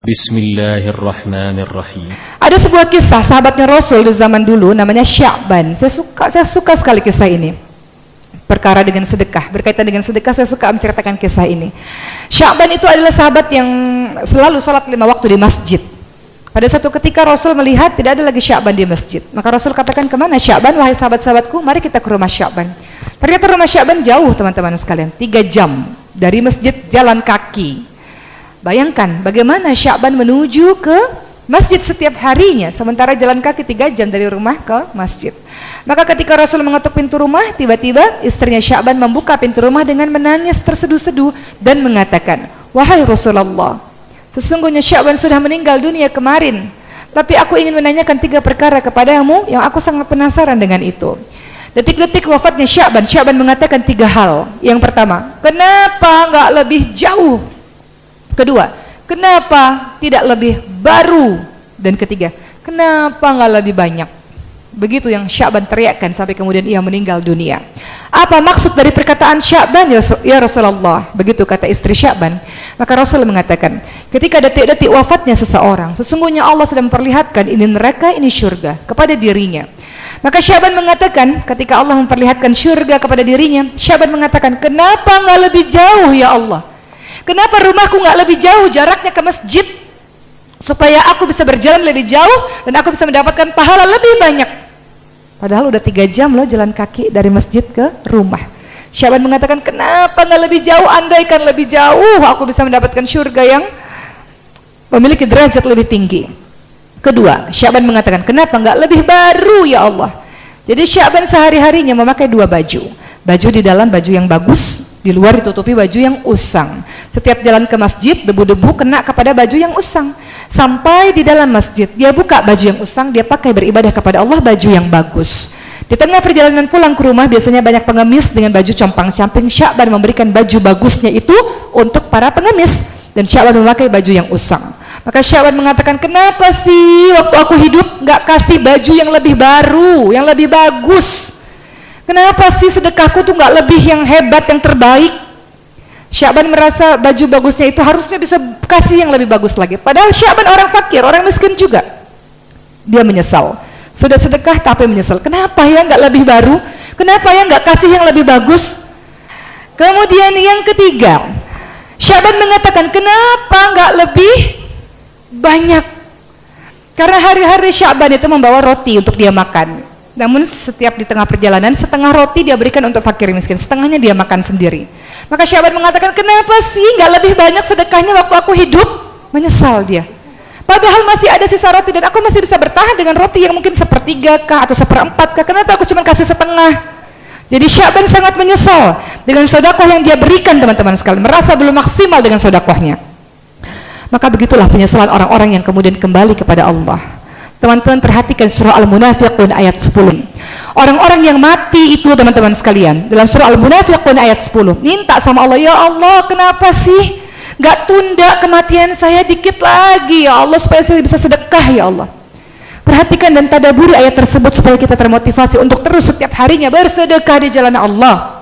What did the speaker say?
Bismillahirrahmanirrahim. Ada sebuah kisah sahabatnya Rasul di zaman dulu namanya Sya'ban. Saya suka sekali kisah ini. Perkara dengan sedekah, berkaitan dengan sedekah saya suka menceritakan kisah ini. Sya'ban itu adalah sahabat yang selalu sholat 5 waktu di masjid. Pada suatu ketika Rasul melihat tidak ada lagi Sya'ban di masjid. Maka Rasul katakan, "Kemana Sya'ban, wahai sahabat-sahabatku? Mari kita ke rumah Sya'ban." Ternyata rumah Sya'ban jauh teman-teman sekalian, 3 jam dari masjid jalan kaki. Bayangkan bagaimana Sya'ban menuju ke masjid setiap harinya, sementara jalan kaki 3 jam dari rumah ke masjid. Maka ketika Rasul mengetuk pintu rumah, tiba-tiba istrinya Sya'ban membuka pintu rumah dengan menangis terseduh-seduh dan mengatakan, "Wahai Rasulullah, sesungguhnya Sya'ban sudah meninggal dunia kemarin, tapi aku ingin menanyakan 3 perkara kepadamu yang aku sangat penasaran dengan itu." Detik-detik wafatnya Sya'ban, Sya'ban mengatakan 3 hal. Yang pertama, kenapa enggak lebih jauh? Kedua, kenapa tidak lebih baru? Dan ketiga, kenapa enggak lebih banyak? Begitu yang Sya'ban teriakkan sampai kemudian ia meninggal dunia. Apa maksud dari perkataan Sya'ban, ya Rasulullah? Begitu kata istri Sya'ban. Maka Rasul mengatakan, ketika detik-detik wafatnya seseorang, sesungguhnya Allah sedang memperlihatkan ini neraka, ini syurga kepada dirinya. Maka Sya'ban mengatakan, ketika Allah memperlihatkan syurga kepada dirinya, Sya'ban mengatakan, kenapa enggak lebih jauh ya Allah? Kenapa rumahku nggak lebih jauh jaraknya ke masjid, supaya aku bisa berjalan lebih jauh dan aku bisa mendapatkan pahala lebih banyak? Padahal udah 3 jam loh jalan kaki dari masjid ke rumah. Sya'ban mengatakan, kenapa nggak lebih jauh? Andaikan lebih jauh aku bisa mendapatkan surga yang memiliki derajat lebih tinggi. Kedua, Sya'ban mengatakan, kenapa nggak lebih baru ya Allah? Jadi Sya'ban sehari-harinya memakai 2 baju. Baju di dalam baju yang bagus, di luar ditutupi baju yang usang. Setiap jalan ke masjid, debu-debu kena kepada baju yang usang. Sampai di dalam masjid, dia buka baju yang usang, dia pakai beribadah kepada Allah baju yang bagus. Di tengah perjalanan pulang ke rumah, biasanya banyak pengemis dengan baju compang-camping. Sya'ban memberikan baju bagusnya itu untuk para pengemis, dan Sya'ban memakai baju yang usang. Maka Sya'ban mengatakan, kenapa sih waktu aku hidup nggak kasih baju yang lebih baru, yang lebih bagus? Kenapa sih sedekahku tuh nggak lebih yang hebat, yang terbaik? Sya'ban merasa baju bagusnya itu harusnya bisa kasih yang lebih bagus lagi. Padahal Sya'ban orang fakir, orang miskin juga. Dia menyesal. Sudah sedekah tapi menyesal. Kenapa ya nggak lebih baru? Kenapa ya nggak kasih yang lebih bagus? Kemudian yang ketiga, Sya'ban mengatakan, kenapa nggak lebih banyak? Karena hari-hari Sya'ban itu membawa roti untuk dia makan. Namun setiap di tengah perjalanan, setengah roti dia berikan untuk fakir miskin, setengahnya dia makan sendiri. Maka Sya'ban mengatakan, kenapa sih nggak lebih banyak sedekahnya waktu aku hidup? Menyesal dia. Padahal masih ada sisa roti dan aku masih bisa bertahan dengan roti yang mungkin 1/3 kah atau 1/4 kah? Kenapa aku cuma kasih setengah? Jadi Sya'ban sangat menyesal dengan sedekah yang dia berikan, teman-teman sekalian, merasa belum maksimal dengan sedekahnya. Maka begitulah penyesalan orang-orang yang kemudian kembali kepada Allah. Teman-teman perhatikan surah Al-Munafiqun ayat 10. Orang-orang yang mati itu, teman-teman sekalian, dalam surah Al-Munafiqun ayat 10, minta sama Allah, ya Allah, kenapa sih gak tunda kematian saya dikit lagi ya Allah, supaya saya bisa sedekah ya Allah. Perhatikan dan tadaburi ayat tersebut supaya kita termotivasi untuk terus setiap harinya bersedekah di jalan Allah.